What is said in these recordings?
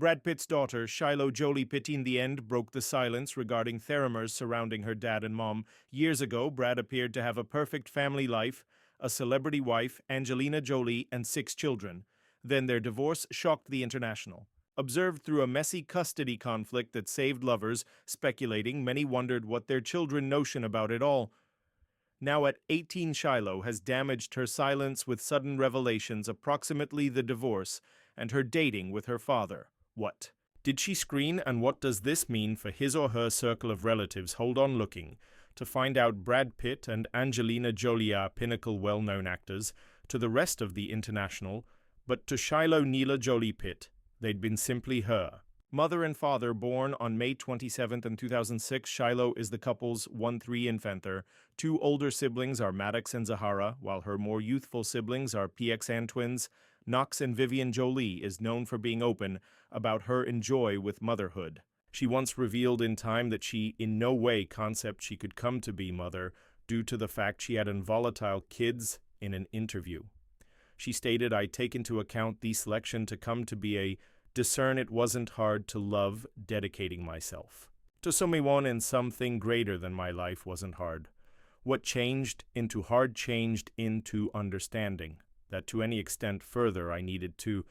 Brad Pitt's daughter, Shiloh Jolie-Pitt, in the end broke the silence regarding theremin surrounding her dad and mom. Years ago, Brad appeared to have a perfect family life, a celebrity wife, Angelina Jolie, and 6 children. Then their divorce shocked the international. Observed through a messy custody conflict that saved lovers, speculating, many wondered what their children notion about it all. Now at 18, Shiloh has damaged her silence with sudden revelations, approximately the divorce, and her dating with her father. What? Did she screen, and what does this mean for his or her circle of relatives? Hold on looking to find out. Brad Pitt and Angelina Jolie are pinnacle well-known actors to the rest of the international, but to Shiloh Jolie-Pitt, they'd been simply her. Mother and father born on May 27 in 2006, Shiloh is the couple's 1-3 infanther. 2 older siblings are Maddox and Zahara, while her more youthful siblings are PXN twins. Knox and Vivian Jolie is known for being open about her enjoy with motherhood. She once revealed in time that she in no way conceived she could come to be mother due to the fact she had volatile kids in an interview. She stated, "I take into account the selection to come to be a discern it wasn't hard to love dedicating myself. To someone and something greater than my life wasn't hard. What changed into hard changed into understanding. That to any extent further I needed to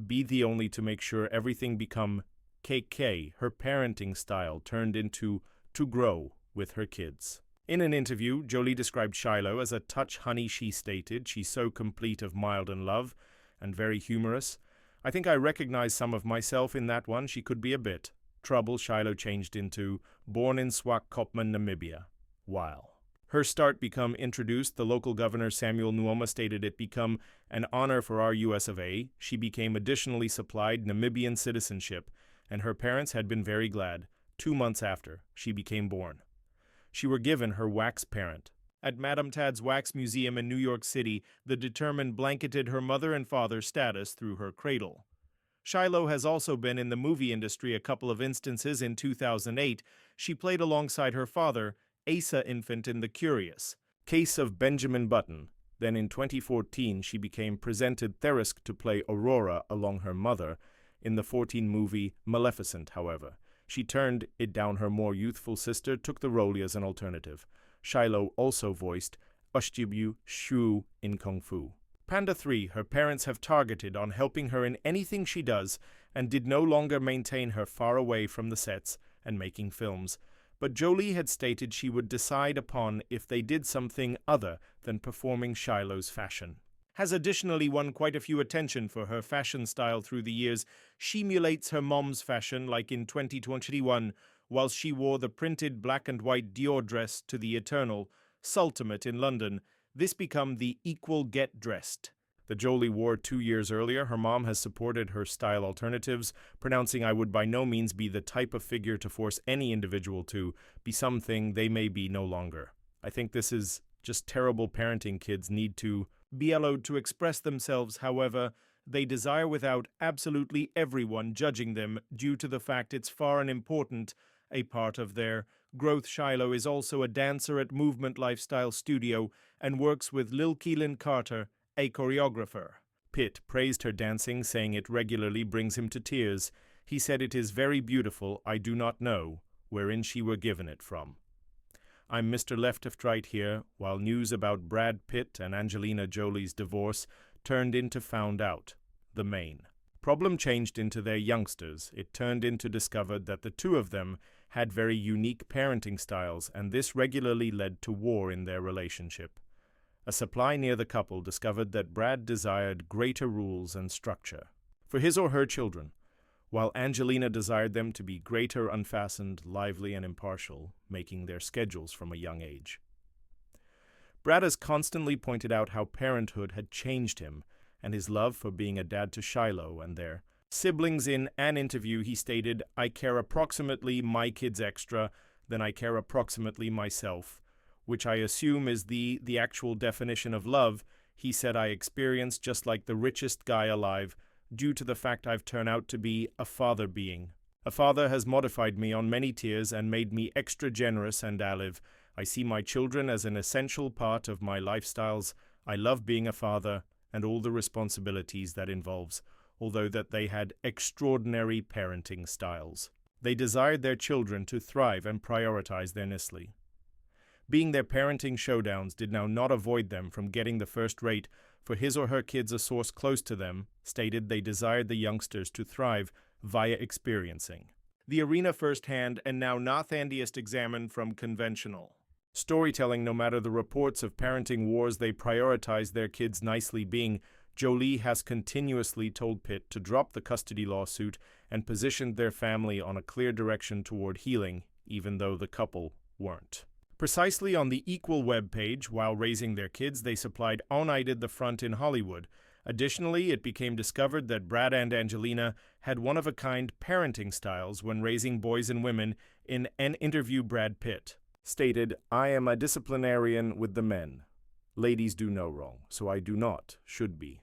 be the only to make sure everything become KK, her parenting style turned into to grow with her kids." In an interview, Jolie described Shiloh as a touch honey. She stated, "She's so complete of mild and love and very humorous. I think I recognize some of myself in that one. She could be a bit trouble." Shiloh changed into born in Swakopmund, Namibia. While her start become introduced, the local governor Samuel Nuoma stated it become an honor for our US of A. She became additionally supplied Namibian citizenship, and her parents had been very glad. 2 months after she became born, she were given her wax parent. At Madame Tad's Wax Museum in New York City, the determined blanketed her mother and father status through her cradle. Shiloh has also been in the movie industry a couple of instances. In 2008, she played alongside her father, Asa Infant, in The Curious Case of Benjamin Button. Then in 2014, she became presented Therisk to play Aurora along her mother in the 2014 movie Maleficent. However, she turned it down. Her more youthful sister took the role as an alternative. Shiloh also voiced Ushjibu Shu in Kung Fu Panda 3. Her parents have targeted on helping her in anything she does and did no longer maintain her far away from the sets and making films. But Jolie had stated she would decide upon if they did something other than performing Shiloh's fashion. Has additionally won quite a few attention for her fashion style through the years. She emulates her mom's fashion, like in 2021, while she wore the printed black and white Dior dress to the Eternal Sultimate in London. This become the equal get dressed the Jolie wore 2 years earlier. Her mom has supported her style alternatives, pronouncing, "I would by no means be the type of figure to force any individual to be something they may be no longer. I think this is just terrible parenting. Kids need to be allowed to express themselves however they desire without absolutely everyone judging them due to the fact it's far and important a part of their growth." Shiloh is also a dancer at Movement Lifestyle Studio and works with Lil Keelan Carter, a choreographer. Pitt praised her dancing, saying it regularly brings him to tears. He said, "It is very beautiful. I do not know wherein she were given it from." I'm Mr. Left of Right here, while news about Brad Pitt and Angelina Jolie's divorce turned into found out. The main problem changed into their youngsters. It turned into discovered that the two of them had very unique parenting styles, and this regularly led to war in their relationship. A supply near the couple discovered that Brad desired greater rules and structure for his or her children, while Angelina desired them to be greater, unfastened, lively, and impartial, making their schedules from a young age. Brad has constantly pointed out how parenthood had changed him and his love for being a dad to Shiloh and their siblings. In an interview, he stated, "I care approximately my kids extra than I care approximately myself, which I assume is the actual definition of love." He said, "I experience just like the richest guy alive due to the fact I've turned out to be a father being. A father has modified me on many tiers and made me extra generous and alive. I see my children as an essential part of my lifestyles. I love being a father and all the responsibilities that involves. although that they had extraordinary parenting styles. They desired their children to thrive and prioritize their Nestle. Being their parenting showdowns did now not avoid them from getting the first rate, for his or her kids, a source close to them, stated they desired the youngsters to thrive via experiencing the arena firsthand and now Northandiest examined from conventional storytelling. No matter the reports of parenting wars, they prioritized their kids nicely being. Jolie has continuously told Pitt to drop the custody lawsuit and positioned their family on a clear direction toward healing, even though the couple weren't. Precisely on the Equal web page, while raising their kids, they supplied United the front in Hollywood. Additionally, it became discovered that Brad and Angelina had one-of-a-kind parenting styles when raising boys and women. In an interview, Brad Pitt stated, "I am a disciplinarian with the men. Ladies do no wrong, so I do not, should be.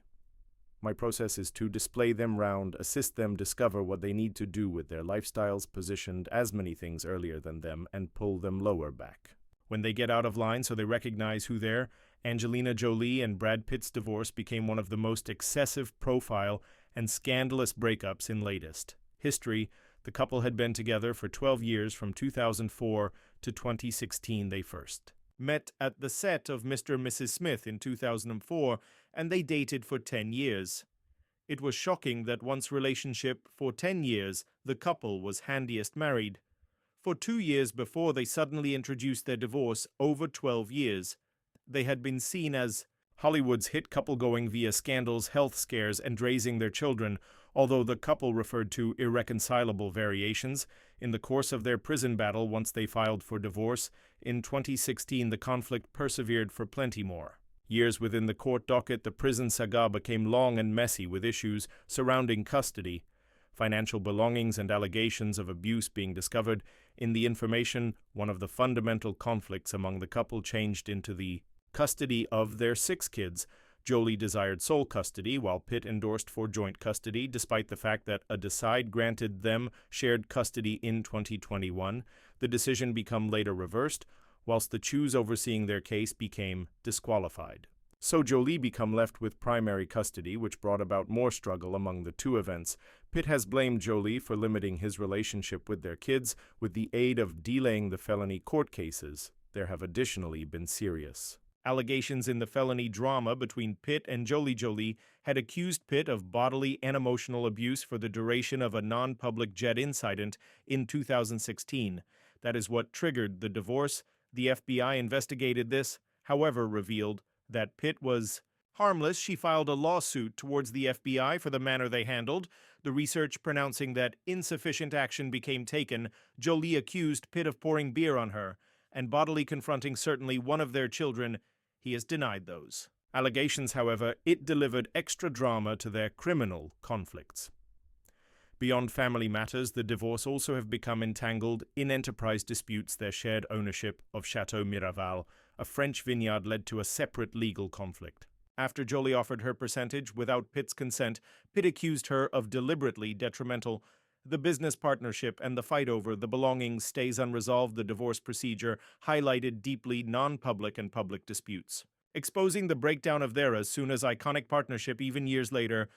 My process is to display them round, assist them discover what they need to do with their lifestyles, positioned as many things earlier than them, and pull them lower back when they get out of line so they recognize who they're." Angelina Jolie and Brad Pitt's divorce became one of the most excessive profile and scandalous breakups in latest history. The couple had been together for 12 years from 2004 to 2016. They first met at the set of Mr. and Mrs. Smith in 2004, and they dated for 10 years. It was shocking that once relationship for 10 years, the couple was handiest married. For 2 years before they suddenly introduced their divorce over 12 years. They had been seen as Hollywood's hit couple going via scandals, health scares, and raising their children, although the couple referred to irreconcilable variations in the course of their prison battle once they filed for divorce. In 2016, the conflict persevered for plenty more years within the court docket. The prison saga became long and messy, with issues surrounding custody, financial belongings, and allegations of abuse being discovered in the information. One of the fundamental conflicts among the couple changed into the custody of their 6 kids. Jolie desired sole custody, while Pitt endorsed for joint custody, despite the fact that a decide granted them shared custody in 2021. The decision became later reversed, whilst the choose overseeing their case became disqualified. So Jolie became left with primary custody, which brought about more struggle among the two events. Pitt has blamed Jolie for limiting his relationship with their kids with the aid of delaying the felony court cases. There have additionally been serious allegations in the felony drama between Pitt and Jolie had accused Pitt of bodily and emotional abuse for the duration of a non-public jet incident in 2016. That is what triggered the divorce. The FBI investigated this, however, revealed that Pitt was harmless. She filed a lawsuit towards the FBI for the manner they handled the research, pronouncing that insufficient action became taken. Jolie accused Pitt of pouring beer on her and bodily confronting certainly one of their children. He has denied those allegations. However, it delivered extra drama to their criminal conflicts. Beyond family matters, the divorce also have become entangled in enterprise disputes. Their shared ownership of Chateau Miraval, a French vineyard, led to a separate legal conflict. After Jolie offered her percentage without Pitt's consent, Pitt accused her of deliberately detrimental. The business partnership and the fight over the belongings stays unresolved. The divorce procedure highlighted deeply non-public and public disputes, exposing the breakdown of their as soon as iconic partnership even years later.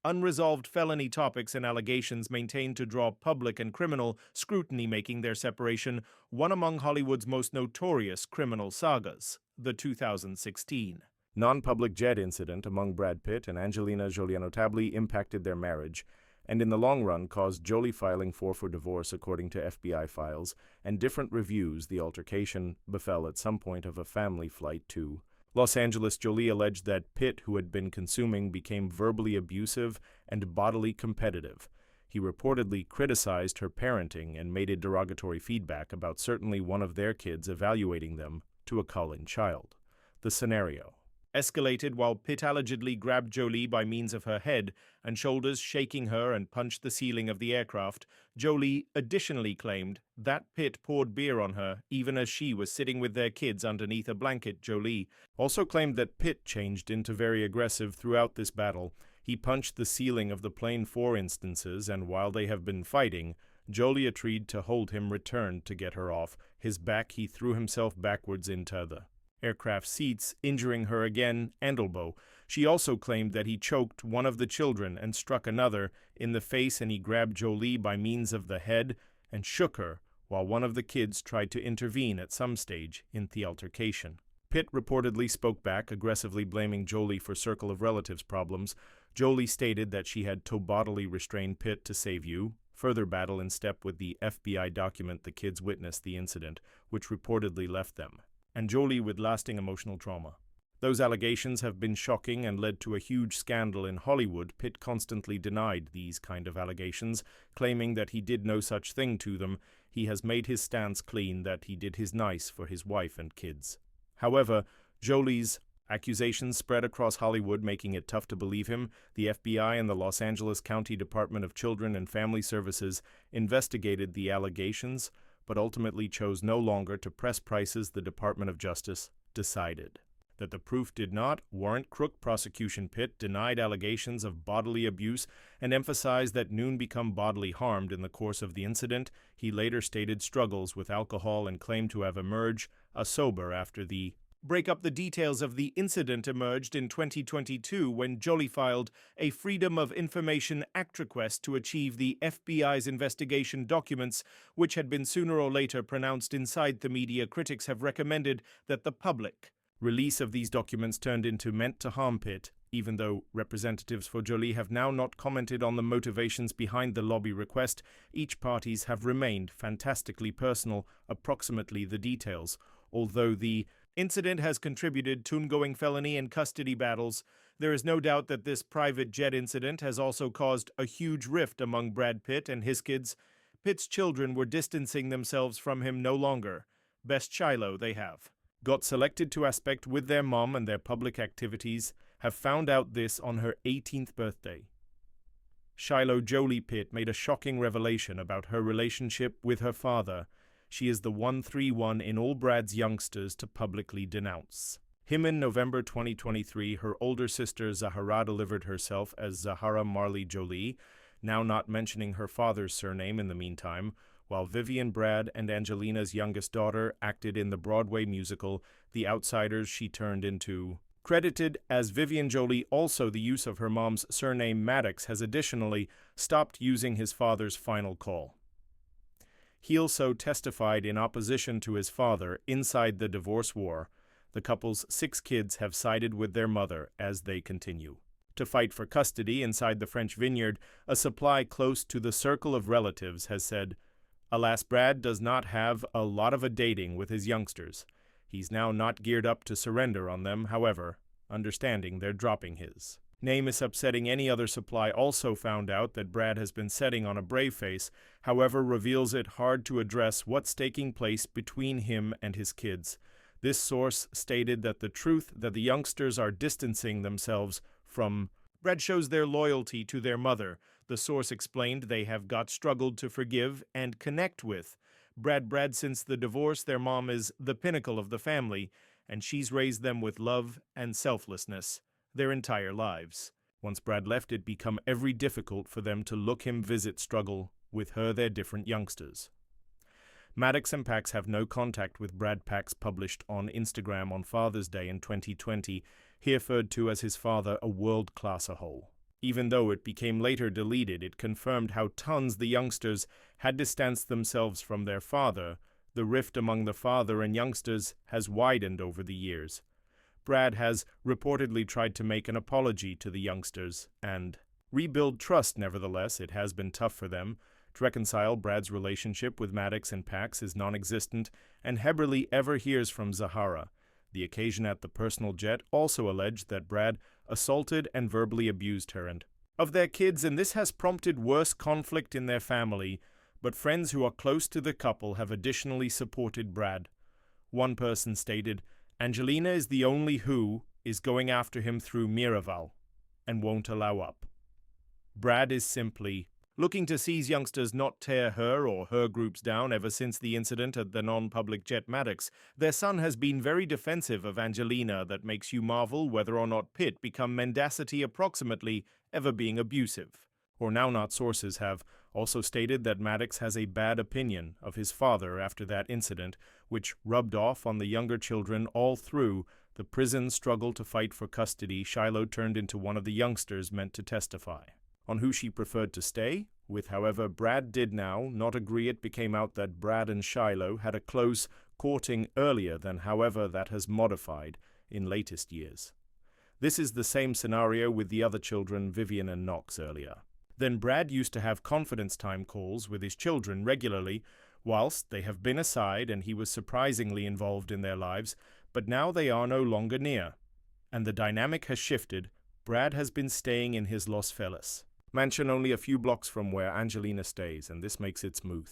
Unresolved felony topics and allegations maintained to draw public and criminal scrutiny, making their separation one among Hollywood's most notorious criminal sagas. The 2016 non-public jet incident among Brad Pitt and Angelina Jolie notably impacted their marriage, and in the long run caused Jolie filing for divorce. According to FBI files and different reviews, the altercation befell at some point of a family flight to Los Angeles. Jolie alleged that Pitt, who had been consuming, became verbally abusive and bodily competitive. He reportedly criticized her parenting and made derogatory feedback about certainly one of their kids, evaluating them to a Cullen child. The scenario escalated while Pitt allegedly grabbed Jolie by means of her head and shoulders, shaking her, and punched the ceiling of the aircraft. Jolie additionally claimed that Pitt poured beer on her even as she was sitting with their kids underneath a blanket. Jolie also claimed that Pitt changed into very aggressive throughout this battle. He punched the ceiling of the plane 4 instances, and while they have been fighting, Jolie agreed to hold him, returned to get her off his back. He threw himself backwards into the aircraft seats, injuring her again and elbow. She also claimed that he choked one of the children and struck another in the face, and he grabbed Jolie by means of the head and shook her, while one of the kids tried to intervene at some stage in the altercation. Pitt reportedly spoke back, aggressively blaming Jolie for circle of relatives problems. Jolie stated that she had to bodily restrain Pitt to save you, further battle in step with the FBI document the kids witnessed the incident, which reportedly left them, and Jolie with lasting emotional trauma. Those allegations have been shocking and led to a huge scandal in Hollywood. Pitt constantly denied these kind of allegations, claiming that he did no such thing to them. He has made his stance clean that he did his nice for his wife and kids. However, Jolie's accusations spread across Hollywood, making it tough to believe him. The FBI and the Los Angeles County Department of Children and Family Services investigated the allegations, but ultimately chose no longer to press prices. The Department of Justice decided that the proof did not warrant crook prosecution. Pitt denied allegations of bodily abuse and emphasized that none become bodily harmed in the course of the incident. He later stated struggles with alcohol and claimed to have emerged sober after the breakup. The details of the incident emerged in 2022 when Jolie filed a Freedom of Information Act request to achieve the FBI's investigation documents, which had been sooner or later pronounced inside the media. Critics have recommended that the public release of these documents turned into meant to harm Pitt, even though representatives for Jolie have now not commented on the motivations behind the lobby request. Each parties have remained fantastically personal, approximately the details. Although the incident has contributed to ongoing felony and custody battles, there is no doubt that this private jet incident has also caused a huge rift among Brad Pitt and his kids. Pitt's children were distancing themselves from him no longer. Best Shiloh they have got selected to aspect with their mom, and their public activities have found out this on her 18th birthday. Shiloh Jolie-Pitt made a shocking revelation about her relationship with her father. She is the 131 in all Brad's youngsters to publicly denounce him. In November 2023, her older sister Zahara delivered herself as Zahara Marley Jolie, now not mentioning her father's surname in the meantime, while Vivian, Brad, and Angelina's youngest daughter acted in the Broadway musical The Outsiders. She turned into credited as Vivian Jolie. Also, the use of her mom's surname Maddox has additionally stopped using his father's final call. He also testified in opposition to his father inside the divorce war. The couple's 6 kids have sided with their mother as they continue to fight for custody inside the French vineyard. A supply close to the circle of relatives has said, "Alas, Brad does not have a lot of a dating with his youngsters. He's now not geared up to surrender on them, however, understanding they're dropping his name is upsetting." Any other supply also found out that Brad has been setting on a brave face, however reveals it hard to address what's taking place between him and his kids. This source stated that the truth that the youngsters are distancing themselves from Brad shows their loyalty to their mother. The source explained they have got struggled to forgive and connect with Brad since the divorce. Their mom is the pinnacle of the family, and she's raised them with love and selflessness their entire lives. Once Brad left, it became every difficult for them to look him visit, struggle with her, their different youngsters. Maddox and Pax have no contact with Brad. Pax published on Instagram on Father's Day in 2020. He referred to as his father a world-class a whole. Even though it became later deleted, it confirmed how tons the youngsters had distanced themselves from their father. The rift among the father and youngsters has widened over the years. Brad has reportedly tried to make an apology to the youngsters and rebuild trust. Nevertheless, it has been tough for them to reconcile. Brad's relationship with Maddox and Pax is non-existent, and he barely ever hears from Zahara. The occasion at the personal jet also alleged that Brad assaulted and verbally abused her and of their kids, and this has prompted worse conflict in their family, but friends who are close to the couple have additionally supported Brad. One person stated, "Angelina is the only who is going after him through Miraval and won't allow up. Brad is simply looking to see youngsters not tear her or her groups down." Ever since the incident at the non-public jet Maddox, their son has been very defensive of Angelina. That makes you marvel whether or not Pitt become mendacity, approximately ever being abusive. Or now not. Sources have also stated that Maddox has a bad opinion of his father after that incident, which rubbed off on the younger children all through The prison struggle to fight for custody, Shiloh turned into one of the youngsters meant to testify. On who she preferred to stay with, however, Brad did now not agree. It became out that Brad and Shiloh had a close courting earlier than, however, that has modified in latest years. This is the same scenario with the other children, Vivian and Knox, earlier. Then Brad used to have confidence time calls with his children regularly, whilst they have been aside and he was surprisingly involved in their lives, but now they are no longer near. And the dynamic has shifted. Brad has been staying in his Los Feliz mansion only a few blocks from where Angelina stays, and this makes it smooth.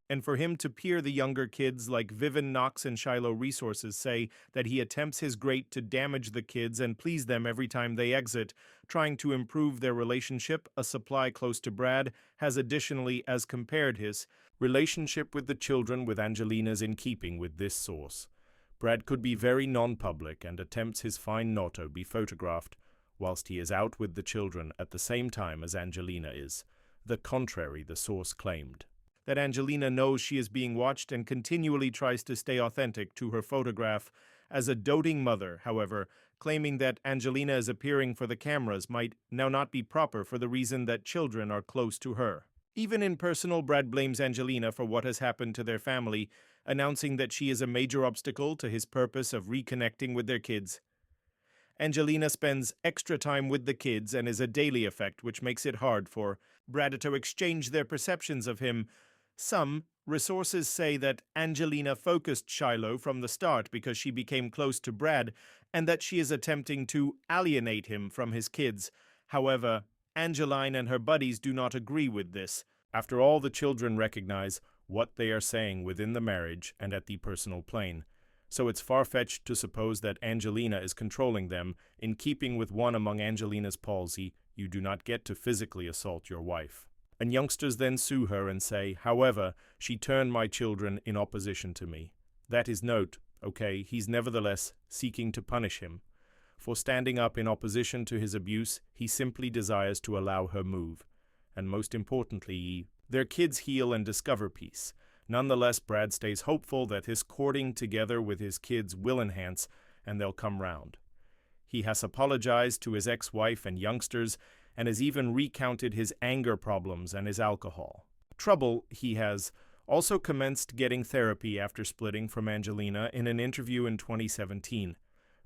And for him to peer the younger kids like Vivian, Knox, and Shiloh resources say that he attempts his great to damage the kids and please them every time they exit, trying to improve their relationship. A supply close to Brad has additionally as compared his relationship with the children with Angelina's in keeping with this source. Brad could be very non-public and attempts his fine not to be photographed whilst he is out with the children at the same time as Angelina is. The contrary, the source claimed. That Angelina knows she is being watched and continually tries to stay authentic to her photograph as a doting mother, however, claiming that Angelina is appearing for the cameras might now not be proper for the reason that children are close to her. Even in personal, Brad blames Angelina for what has happened to their family, announcing that she is a major obstacle to his purpose of reconnecting with their kids. Angelina spends extra time with the kids and is a daily effect, which makes it hard for Brad to exchange their perceptions of him. Some resources say that Angelina focused Shiloh from the start because she became close to Brad and that she is attempting to alienate him from his kids. However, Angeline and her buddies do not agree with this. After all, the children recognize what they are saying within the marriage and at the personal plane. So it's far-fetched to suppose that Angelina is controlling them. In keeping with one among Angelina's policy, you do not get to physically assault your wife. And youngsters then sue her and say, however, she turned my children in opposition to me. That is note, okay, he's nevertheless seeking to punish him. For standing up in opposition to his abuse, he simply desires to allow her move. And most importantly, their kids heal and discover peace. Nonetheless, Brad stays hopeful that his courting together with his kids will enhance and they'll come round. He has apologized to his ex-wife and youngsters and has even recounted his anger problems and his alcohol trouble. He has also commenced getting therapy after splitting from Angelina. In an interview in 2017,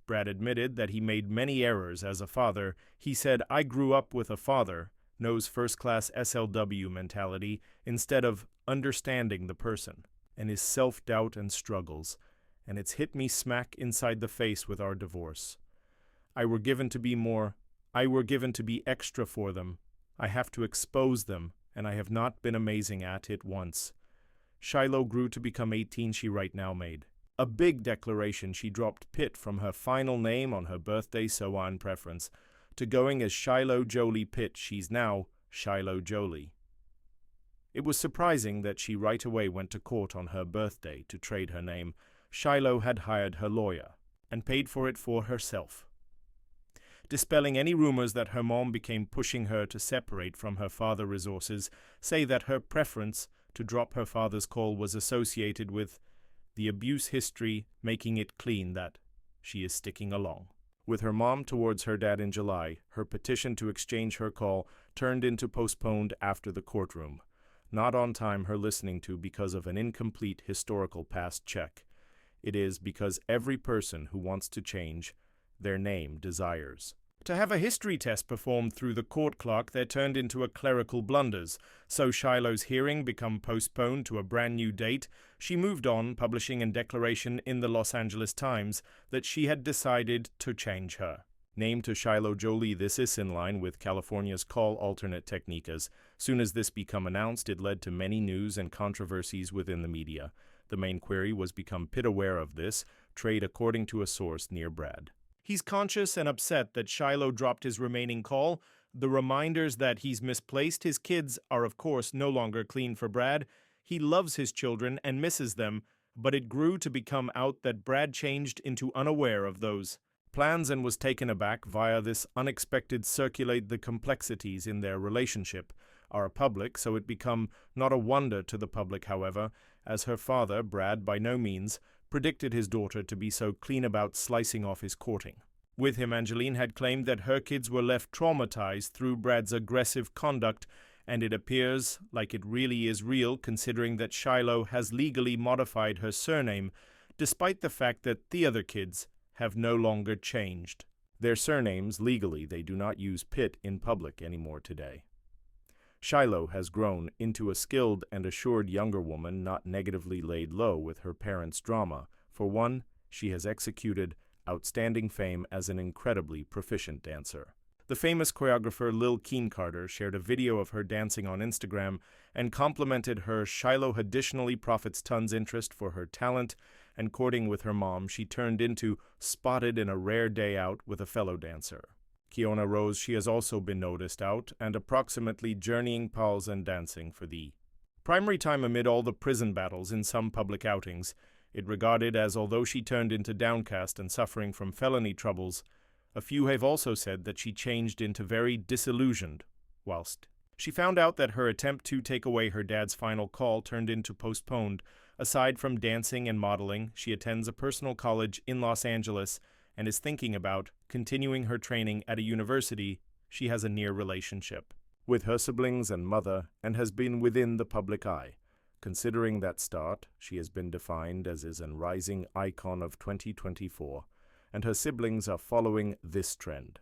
Brad admitted that he made many errors as a father. He said, "I grew up with a father, knows first-class SLW mentality instead of understanding the person and his self-doubt and struggles, and it's hit me smack inside the face with our divorce. I were given to be extra for them. I have to expose them, and I have not been amazing at it once." Shiloh grew to become 18. She right now made a big declaration. She dropped Pitt from her final name on her birthday, so on preference, to going as Shiloh Jolie-Pitt. She's now Shiloh Jolie. It was surprising that she right away went to court on her birthday to trade her name. Shiloh had hired her lawyer and paid for it for herself, dispelling any rumors that her mom became pushing her to separate from her father. Resources say that her preference to drop her father's call was associated with the abuse history, making it clean that she is sticking along with her mom towards her dad in July. Her petition to exchange her call turned into postponed after the courtroom. Not on time, her listening to because of an incomplete historical past check. It is because every person who wants to change their name desires to have a history test performed through the court clerk that turned into a clerical blunders. So Shiloh's hearing become postponed to a brand new date. She moved on, publishing a declaration in the Los Angeles Times that she had decided to change her name to Shiloh Jolie. This is in line with California's call alternate technique. As soon as this became announced, it led to many news and controversies within the media. The main query was become Pitt aware of this trade, according to a source near Brad. He's conscious and upset that Shiloh dropped his remaining call. The reminders that he's misplaced his kids are of course no longer clean for Brad. He loves his children and misses them, but it grew to become out that Brad changed into unaware of those plans and was taken aback via this unexpected circulate. The complexities in their relationship are public, so it become not a wonder to the public, however, as her father, Brad, by no means predicted his daughter to be so clean about slicing off his courting. With him, Angeline had claimed that her kids were left traumatized through Brad's aggressive conduct, and it appears like it really is real considering that Shiloh has legally modified her surname, despite the fact that the other kids have no longer changed. Their surnames, legally, they do not use Pitt in public anymore today. Shiloh has grown into a skilled and assured younger woman not negatively laid low with her parents' drama. For one, she has executed outstanding fame as an incredibly proficient dancer. The famous choreographer Lil Keen Carter shared a video of her dancing on Instagram and complimented her. Shiloh additionally profits tons interest for her talent, and courting with her mom, she turned into spotted in a rare day out with a fellow dancer. Kiona Rose, she has also been noticed out and approximately journeying pals and dancing for the primary time amid all the prison battles in some public outings. It regarded as although she turned into downcast and suffering from felony troubles, a few have also said that she changed into very disillusioned, whilst she found out that her attempt to take away her dad's final call turned into postponed. Aside from dancing and modeling, she attends a personal college in Los Angeles and is thinking about continuing her training at a university. She has a near relationship with her siblings and mother and has been within the public eye. Considering that start, she has been defined as is an rising icon of 2024, and her siblings are following this trend.